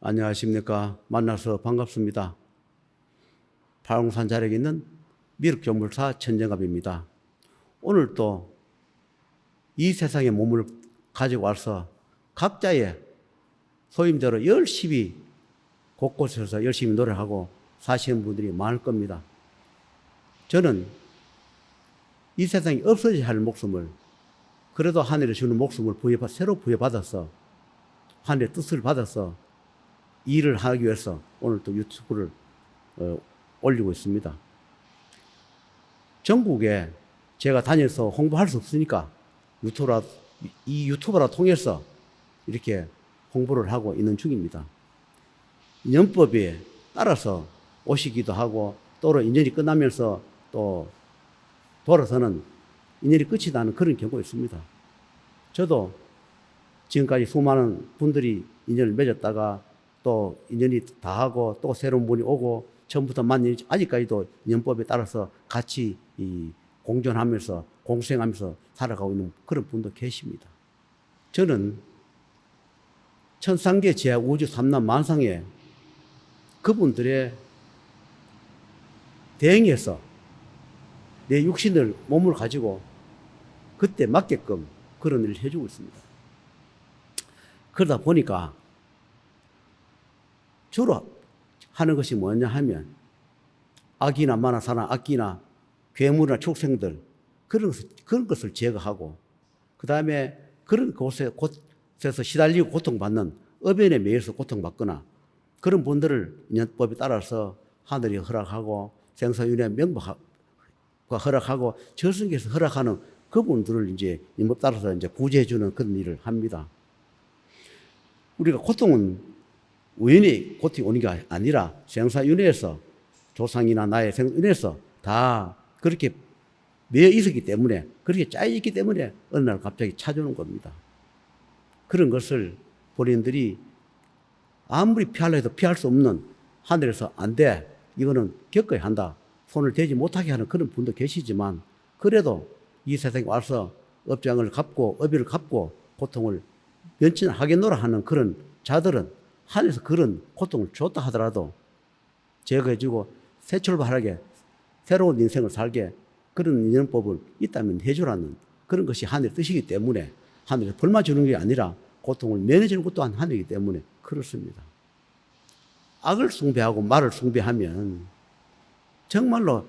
안녕하십니까. 만나서 반갑습니다. 팔공산 자락에 있는 미륵조물사 천정갑입니다. 오늘 또 이 세상의 몸을 가지고 와서 각자의 소임대로 열심히 곳곳에서 열심히 노력하고 사시는 분들이 많을 겁니다. 저는 이 세상에 없어져야 할 목숨을 그래도 하늘에 주는 목숨을 새로 부여받아서 하늘의 뜻을 받아서 일을 하기 위해서 오늘 또 유튜브를 올리고 있습니다. 전국에 제가 다녀서 홍보할 수 없으니까 이 유튜브라 통해서 이렇게 홍보를 하고 있는 중입니다. 인연법에 따라서 오시기도 하고 또는 인연이 끝나면서 또 돌아서는 인연이 끝이 나는 그런 경우가 있습니다. 저도 지금까지 수많은 분들이 인연을 맺었다가 또 인연이 다 하고 또 새로운 분이 오고 처음부터 만난 아직까지도 인연법에 따라서 같이 공존하면서 공생하면서 살아가고 있는 그런 분도 계십니다. 저는 천상계 제약 우주 삼남 만상에 그분들의 대행해서 내 육신을 몸을 가지고 그때 맞게끔 그런 일을 해주고 있습니다. 그러다 보니까 주로 하는 것이 뭐냐 하면 악이나 만화사나 악기나 괴물이나 축생들 그런 것을 제거하고 그 다음에 그런 곳에서 시달리고 고통받는 어변에 매여서 고통받거나 그런 분들을 인연법에 따라서 하늘이 허락하고 생사윤회 명부가 허락하고 저승에서 허락하는 그분들을 이제 인법 따라서 이제 구제해주는 그런 일을 합니다. 우리가 고통은 우연히 고통이 오는 게 아니라 생사윤회에서 조상이나 나의 생사윤회에서 다 그렇게 매여 있었기 때문에 그렇게 짜여 있기 때문에 어느 날 갑자기 찾아오는 겁니다. 그런 것을 본인들이 아무리 피하려 해도 피할 수 없는 하늘에서 안 돼. 이거는 겪어야 한다. 손을 대지 못하게 하는 그런 분도 계시지만 그래도 이 세상에 와서 업장을 갚고 어비를 갚고 고통을 면치하겠노라 하는 그런 자들은 하늘에서 그런 고통을 줬다 하더라도 제거해주고 새 출발하게 새로운 인생을 살게 그런 인연법을 있다면 해주라는 그런 것이 하늘의 뜻이기 때문에 하늘에서 벌만 주는 게 아니라 고통을 면해주는 것도 하늘이기 때문에 그렇습니다. 악을 숭배하고 말을 숭배하면 정말로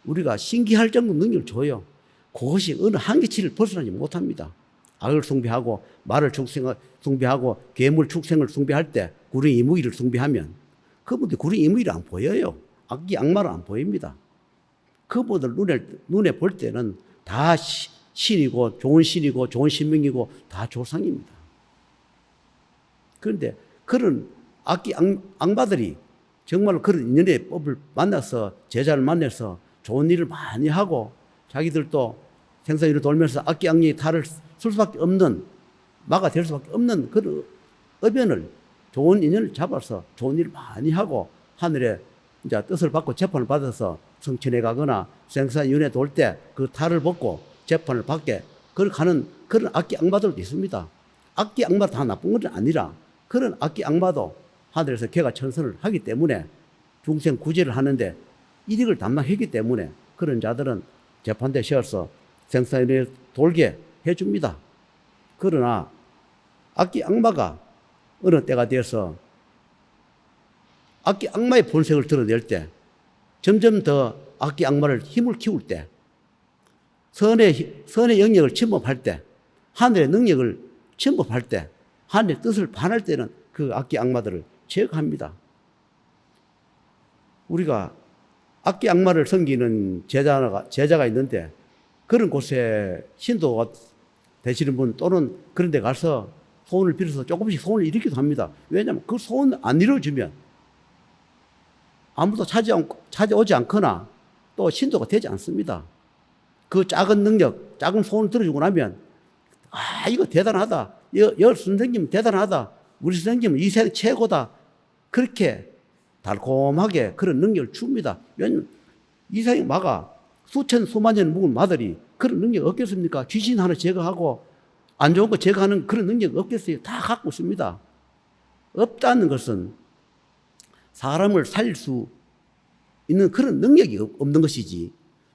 우리가 신기할 정도 능력을 줘요. 그것이 어느 한계치를 벗어나지 못합니다. 악을 숭배하고 말을 숭배하고 괴물 축생을 숭배할 때 구리 이무기를 숭배하면 그분들 구리 이무기를 안 보여요. 악기 악마를 안 보입니다. 그분들 눈에 볼 때는 다 신이고 좋은 신이고 좋은 신명이고 다 조상입니다. 그런데 그런 악기 악마들이 정말로 그런 인연의 법을 만나서 제자를 만나서 좋은 일을 많이 하고 자기들도 생사위로 돌면서 악기 악령의 탈을 쓸 수밖에 없는 마가 될 수밖에 없는 그런 어변을 좋은 인연을 잡아서 좋은 일을 많이 하고 하늘에 이제 뜻을 받고 재판을 받아서 성천에 가거나 생사윤회 돌 때 그 탈을 벗고 재판을 받게 그렇게 하는 그런 악기 악마들도 있습니다. 악기 악마 다 나쁜 건 아니라 그런 악기 악마도 하늘에서 개가 천선을 하기 때문에 중생 구제를 하는데 이익을 담당했기 때문에 그런 자들은 재판대에 세워서 생사윤회 돌게 해줍니다. 그러나 악기 악마가 어느 때가 되어서 악기 악마의 본색을 드러낼 때 점점 더 악기 악마를 힘을 키울 때 선의 영역을 침범할 때 하늘의 능력을 침범할 때 하늘의 뜻을 반할 때는 그 악기 악마들을 제거합니다. 우리가 악기 악마를 섬기는 제자가 있는데 그런 곳에 신도가 되시는 분 또는 그런 데 가서 소원을 빌어서 조금씩 소원을 일으키기도 합니다. 왜냐하면 그 소원 안 이루어지면 아무도 찾아오지 않거나 또 신도가 되지 않습니다. 그 작은 능력, 작은 소원을 들어주고 나면 이거 대단하다. 선생님 대단하다. 우리 선생님은 이 세상 최고다. 그렇게 달콤하게 그런 능력을 줍니다. 왜냐하면 이 세상에 마가 수만 년 묵은 마들이 그런 능력이 없겠습니까? 귀신 하나 제거하고 안 좋은 거 제거하는 그런 능력이 없겠어요? 다 갖고 있습니다. 없다는 것은 사람을 살릴 수 있는 그런 능력이 없는 것이지,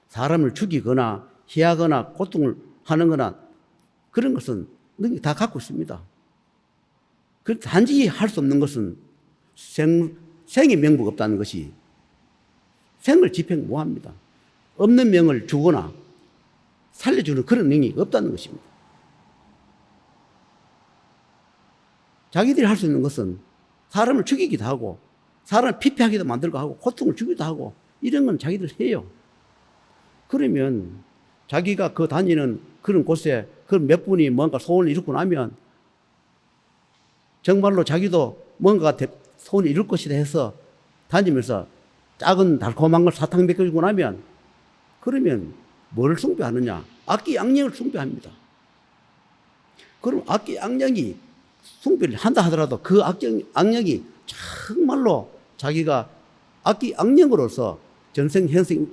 사람을 죽이거나 해하거나 고통을 하는 거나 그런 것은 능력이 다 갖고 있습니다. 단지 할 수 없는 것은 생의 명부가 없다는 것이, 생을 집행 못합니다. 없는 명을 주거나 살려주는 그런 능력이 없다는 것입니다. 자기들이 할 수 있는 것은 사람을 죽이기도 하고 사람을 피폐하기도 만들고 하고 고통을 주기도 하고 이런 건 자기들 해요. 그러면 자기가 그 다니는 그런 곳에 그 몇 분이 뭔가 소원을 이루고 나면 정말로 자기도 뭔가 소원을 이룰 것이다 해서 다니면서 작은 달콤한 걸 사탕 몇 개 주고 나면, 그러면 뭘 숭배하느냐? 악기 악령을 숭배합니다. 그럼 악기 악령이 숭배를 한다 하더라도 그 악령이 정말로 자기가 악기 악령으로서 전생 현생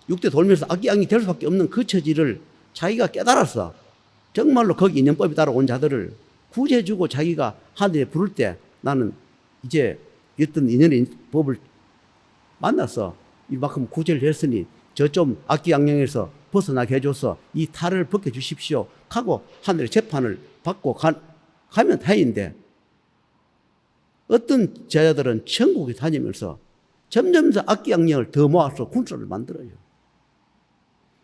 6대 돌면서 악기 악령이 될 수밖에 없는 그 처지를 자기가 깨달아서 정말로 거기 인연법에 따라 온 자들을 구제해주고 자기가 하늘에 부를 때, 나는 이제 어떤 인연의 법을 만나서 이만큼 구제를 했으니 저 좀 악기 악령에서 벗어나게 해줘서 이 탈을 벗겨주십시오 하고 하늘의 재판을 받고 가면 다행인데, 어떤 제자들은 천국에 다니면서 점점 더 악기 악령을 더 모아서 군소를 만들어요.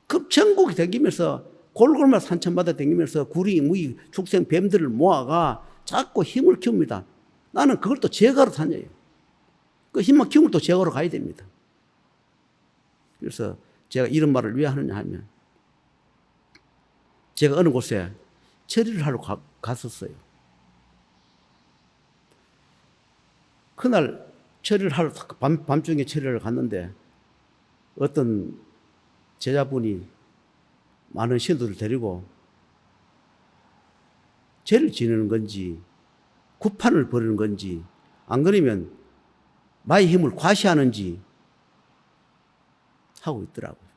그 천국에 다니면서 골골마다 산천마다 다니면서 구리, 무기, 축생, 뱀들을 모아가 자꾸 힘을 키웁니다. 나는 그걸 또 제거하러 다녀요. 그 힘만 키우면 또 제거하러 가야 됩니다. 그래서 제가 이런 말을 왜 하느냐 하면, 제가 어느 곳에 처리를 하러 갔었어요. 그날 처리를 하러 밤중에 처리를 갔는데 어떤 제자분이 많은 신도를 데리고 죄를 지내는 건지 구판을 벌이는 건지, 안 그러면 마의 힘을 과시하는지 하고 있더라고요.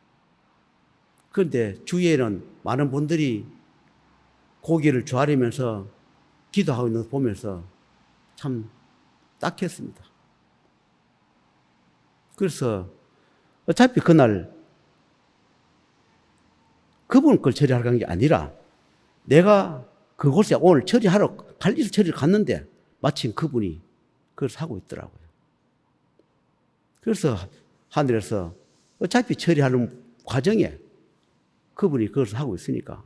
그런데 주위에는 많은 분들이 고개를 조아리면서 기도하고 있는 거 보면서 참 딱했습니다. 그래서 어차피 그날 그분 걸 처리하러 간 게 아니라 내가 그곳에 오늘 처리하러 갈 일을 처리를 갔는데 마침 그분이 그걸 하고 있더라고요. 그래서 하늘에서 어차피 처리하는 과정에 그분이 그것을 하고 있으니까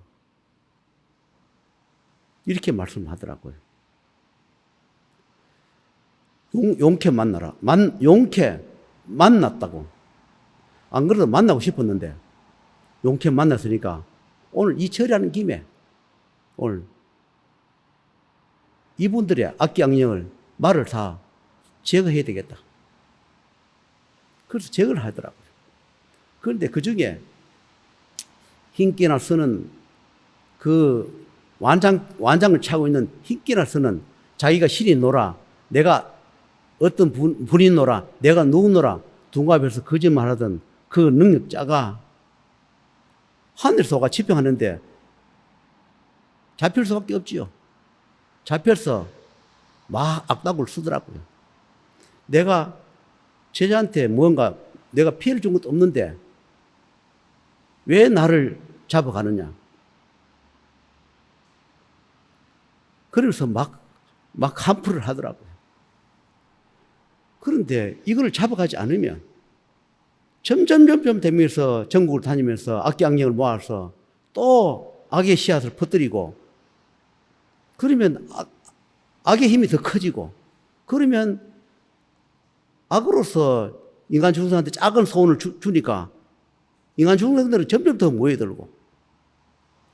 이렇게 말씀하더라고요. 용케 만나라. 용케 만났다고. 안 그래도 만나고 싶었는데 용케 만났으니까 오늘 이 처리하는 김에 오늘 이분들의 악기 악령을 말을 다 제거해야 되겠다. 그래서 제거를 하더라고요. 그런데 그 중에 흰기나 쓰는 그 완장을 차고 있는 흰기나 쓰는 자기가 신이 노라, 내가 어떤 분이 노라, 내가 누구노라 둔갑해서 거짓말하던 그 능력자가 하늘에서 가 집행하는데 잡힐 수밖에 없지요. 잡혀서 막 악담을 쓰더라고요. 내가 제자한테 뭔가 내가 피해를 준 것도 없는데 왜 나를 잡아가느냐. 그러면서 막 한풀을 하더라고요. 그런데 이걸 잡아가지 않으면 점점 되면서 전국을 다니면서 악기 악령을 모아서 또 악의 씨앗을 퍼뜨리고, 그러면 악의 힘이 더 커지고, 그러면 악으로서 인간 중생한테 작은 소원을 주니까 인간 중생들은 점점 더 모여들고,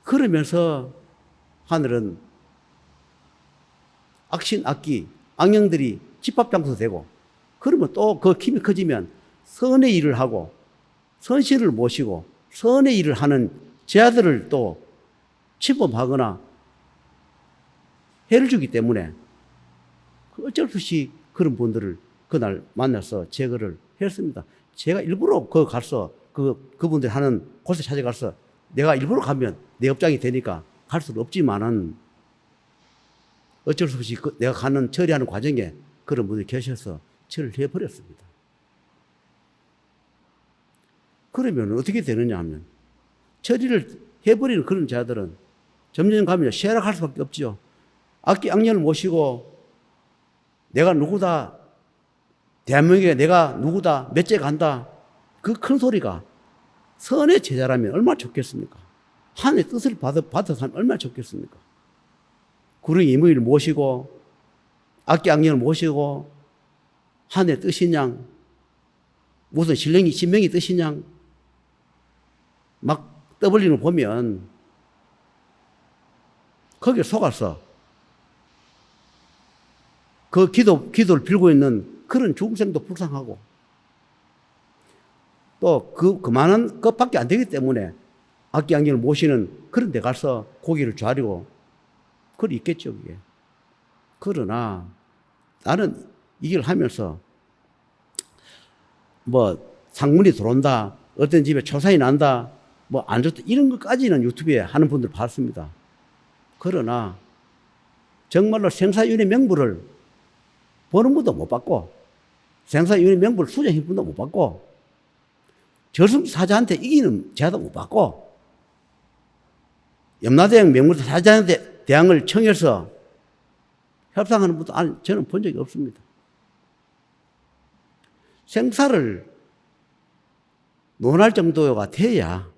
그러면서 하늘은 악신 악기 악령들이 집합장소 되고, 그러면 또 그 힘이 커지면 선의 일을 하고 선신을 모시고 선의 일을 하는 제자들을 또 침범하거나 해를 주기 때문에 어쩔 수 없이 그런 분들을 그날 만나서 제거를 했습니다. 제가 일부러 가서 그분들이 하는 곳에 찾아가서 내가 일부러 가면 내 업장이 되니까 갈 수는 없지만은, 어쩔 수 없이 내가 가는 처리하는 과정에 그런 분들이 계셔서 처리를 해버렸습니다. 그러면 어떻게 되느냐 하면 처리를 해버리는 그런 자들은 점점 가면 쇠락할 수밖에 없죠. 악기 악년을 모시고 내가 누구다, 대한민국에 내가 누구다, 몇째 간다, 그 큰 소리가 선의 제자라면 얼마나 좋겠습니까? 하나님의 뜻을 받아서 하면 얼마나 좋겠습니까? 구릉 이무희를 모시고 악기 악년을 모시고 하나님의 뜻이냐, 무슨 신명이 뜻이냐 막 떠벌리는 거 보면 거기에 속아서 그 기도를 빌고 있는 그런 중생도 불쌍하고 또 그 많은 것밖에 안 되기 때문에 악기 악년을 모시는 그런 데 가서 고개를 좌리고 그리 있겠죠, 그게. 그러나 나는 이 길을 하면서 뭐 상문이 들어온다, 어떤 집에 초상이 난다, 뭐 안 좋다, 이런 것까지는 유튜브에 하는 분들 봤습니다. 그러나 정말로 생사윤의 명부를 보는 분도 못 받고 생사윤의 명부를 수정한 분도 못 받고 저승사자한테 이기는 제도 못 받고 염라대왕 명부사 사자한테 대왕을 청해서 협상하는 분도 저는 본 적이 없습니다. 생사를 논할 정도가 돼야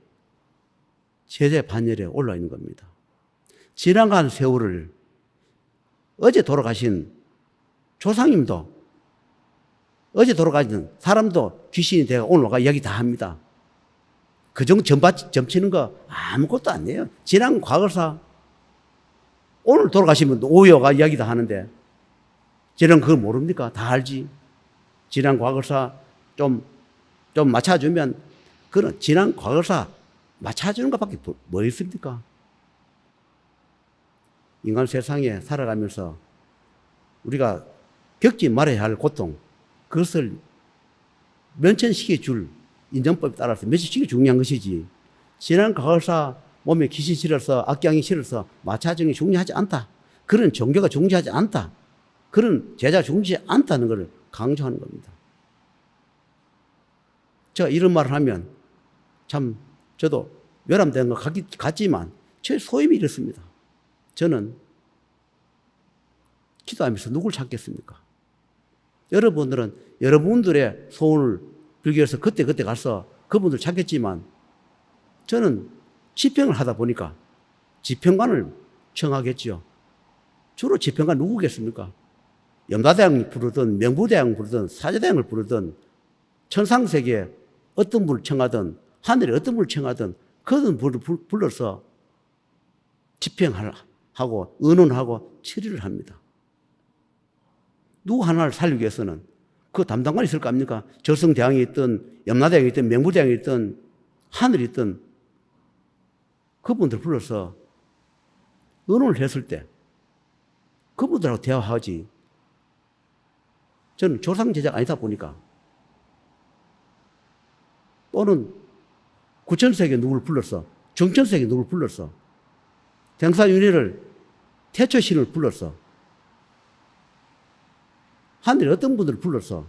제재 반열에 올라 있는 겁니다. 지나간 세월을 어제 돌아가신 조상님도 어제 돌아가신 사람도 귀신이 되어 오늘 와가 이야기 다 합니다. 그 정도 점치는 거 아무것도 아니에요. 지난 과거사 오늘 돌아가신 분도 오여가 이야기 다 하는데 저는 그걸 모릅니까? 다 알지. 지난 과거사 좀 맞춰주면 그런 지난 과거사 맞춰주는 것밖에 뭐 있습니까? 인간 세상에 살아가면서 우리가 겪지 말아야 할 고통, 그것을 면천시켜 줄 인정법에 따라서 면천시켜 중요한 것이지, 지난 과거사 몸에 귀신 실어서 악경이 실어서 마차증이 중요하지 않다, 그런 종교가 중요하지 않다, 그런 제자가 중요하지 않다는 것을 강조하는 겁니다. 제가 이런 말을 하면 참 저도 외람되는 것 같지만 제 소임이 이렇습니다. 저는 기도하면서 누굴 찾겠습니까? 여러분들은 여러분들의 소원을 빌기 위해서 그때 가서 그분들 찾겠지만 저는 집행을 하다 보니까 집행관을 청하겠죠. 주로 집행관 누구겠습니까? 염라대왕이 부르든 명부대왕 부르든 사제대왕을 부르든 천상세계에 어떤 분을 청하든 하늘에 어떤 분을 청하든 그런 분을 불러서 집행하고 의논하고 처리를 합니다. 누구 하나를 살리기 위해서는 그 담당관이 있을 거 아닙니까? 저승대왕이 있든 염라대왕이 있든 명부대왕이 있든 하늘이 있든 그분들 불러서 의논을 했을 때 그분들하고 대화하지. 저는 조상제자가 아니다 보니까 또는 구천세계 누구를 불렀어, 정천세계 누구를 불렀어, 생사윤회를 태초신을 불렀어, 하늘에 어떤 분들을 불러서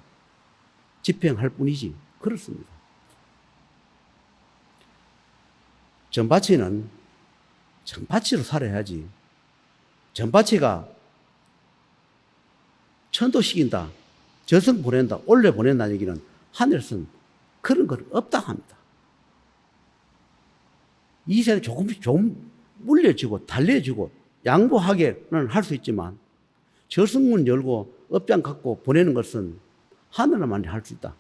집행할 뿐이지. 그렇습니다. 전파치는 전파치로 살아야지. 전파치가 천도시킨다, 저승 보낸다, 올려 보낸다는 얘기는 하늘에서는 그런 건 없다 합니다. 이 세대 조금씩 좀 물려주고 달래주고 양보하게는 할 수 있지만 저승문 열고 업장 갖고 보내는 것은 하늘만 할 수 있다.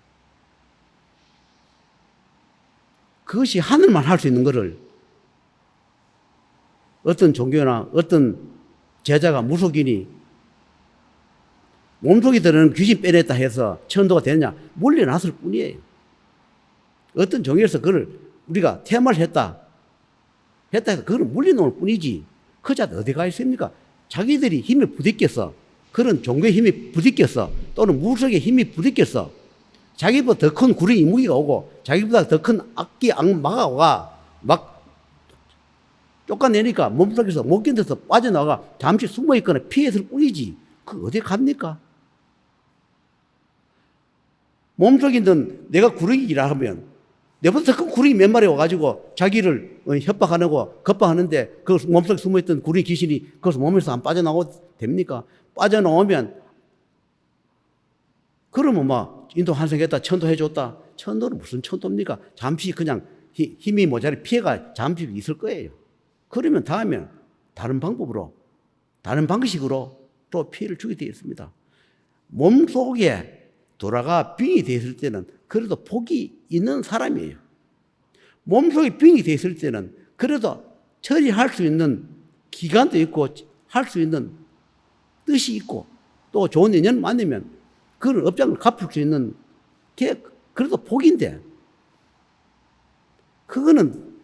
그것이 하늘만 할 수 있는 것을 어떤 종교나 어떤 제자가 무속이니 몸속에 들어는 귀신 빼냈다 해서 천도가 되느냐, 물려놨을 뿐이에요. 어떤 종교에서 그걸 우리가 테마를 했다 해서 그걸 물려놓을 뿐이지, 그 자들 어디 가 있습니까? 자기들이 힘에 부딪혀서, 그런 종교의 힘이 부딪혀서 또는 무속의 힘이 부딪혀서 자기보다 더 큰 구리 이무기가 오고 자기보다 더 큰 악기 악마가 막 쫓아내니까 몸속에서 못 견뎌서 빠져나가 잠시 숨어있거나 피해서 뿌리지. 그 어디 갑니까? 몸속에 있는 내가 구렁이라 하면 내보다 큰 구렁이 몇 마리 와가지고 자기를 협박하고 겁박하는데 그 몸속에 숨어있던 구렁이 귀신이 거기서 몸에서 안 빠져나오고 됩니까? 빠져나오면 그러면 막 인도 환생했다, 천도해줬다. 천도는 무슨 천도입니까? 잠시 그냥 힘이 모자라 피해가 잠시 있을 거예요. 그러면 다음에 다른 방법으로, 다른 방식으로 또 피해를 주게 되어 있습니다. 몸속에 돌아가 빙이 되어 있을 때는 그래도 복이 있는 사람이에요. 몸속에 빙이 되어 있을 때는 그래도 처리할 수 있는 기간도 있고 할 수 있는 뜻이 있고 또 좋은 인연을 만나면 그런 업장을 갚을 수 있는 게 그래도 복인데 그거는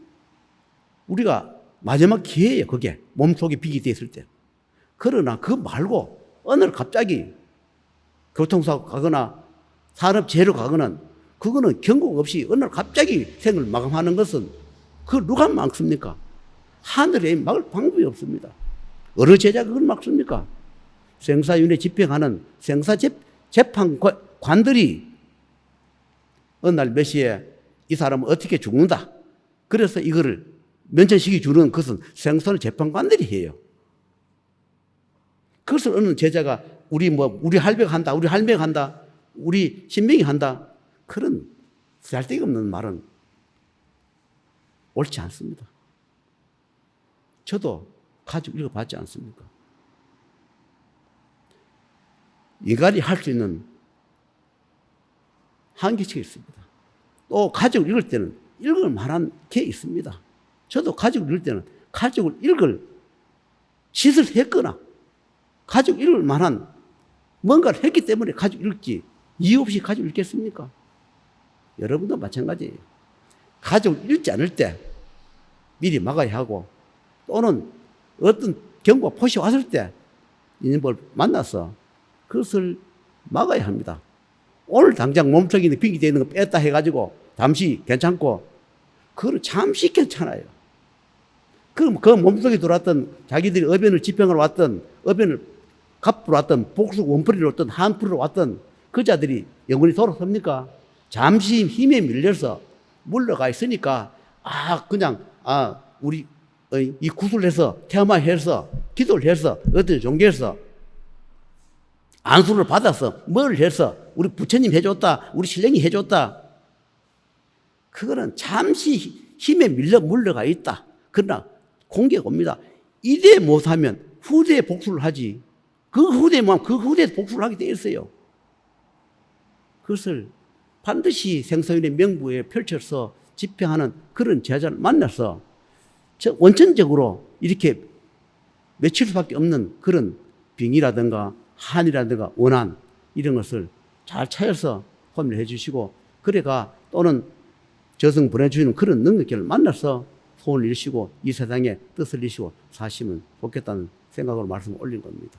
우리가 마지막 기회예요. 그게 몸속에 빙이 되어 있을 때. 그러나 그거 말고 어느 날 갑자기 교통사고 가거나 산업재해로 가거나 그거는 경고 없이 어느 날 갑자기 생을 마감하는 것은 그걸 누가 막습니까? 하늘에 막을 방법이 없습니다. 어느 제자가 그걸 막습니까? 생사윤회 집행하는 생사재판관들이 어느 날 몇 시에 이 사람은 어떻게 죽는다. 그래서 이거를 면천시키 주는 것은 생사의 재판관들이 해요. 그것을 어느 제자가 우리 할배가 한다, 우리 할매가 한다, 우리 신명이 한다. 그런 쓸데기 없는 말은 옳지 않습니다. 저도 가지고 읽어봤지 않습니까? 인간이 할 수 있는 한계치가 있습니다. 또 가족을 읽을 때는 읽을 만한 게 있습니다. 저도 가족을 읽을 때는 가족을 읽을 짓을 했거나 가족 읽을 만한 뭔가를 했기 때문에 가족 읽지 이유 없이 가족 읽겠습니까? 여러분도 마찬가지예요. 가족 읽지 않을 때 미리 막아야 하고 또는 어떤 경고가 포시 왔을 때 인연을 만나서 그것을 막아야 합니다. 오늘 당장 몸속에 있는 빙이 되어 있는 거 뺐다 해가지고 잠시 괜찮고 그거는 잠시 괜찮아요. 그럼 그 몸속에 들어왔던 자기들이 어변을 집행하러 왔던 어변을 갚으러 왔던 복수 원풀이로 왔던 한풀이로 왔던 그 자들이 영원히 돌아섭니까? 잠시 힘에 밀려서 물러가 있으니까 우리 이 구슬을 해서 테마해서 기도를 해서 어떤 종교에서 안수를 받아서 뭘 해서 우리 부처님 해줬다, 우리 신령이 해줬다. 그거는 잠시 힘에 밀려 물러가 있다. 그러나 공개가 옵니다. 이대 못하면 후대에 복수를 하지. 그 후대에 복수를 하게 되어 있어요. 그것을 반드시 생사윤회 명부에 펼쳐서 집행하는 그런 제자를 만나서 원천적으로 이렇게 맺힐 수밖에 없는 그런 빙이라든가 한이라든가 원한 이런 것을 잘 찾아서 호명해 주시고 그래가 또는 저승 보내주시는 그런 능력자를 만나서 소원을 이루시고 이 세상에 뜻을 이루시고 사시면 좋겠다는 생각으로 말씀을 올린 겁니다.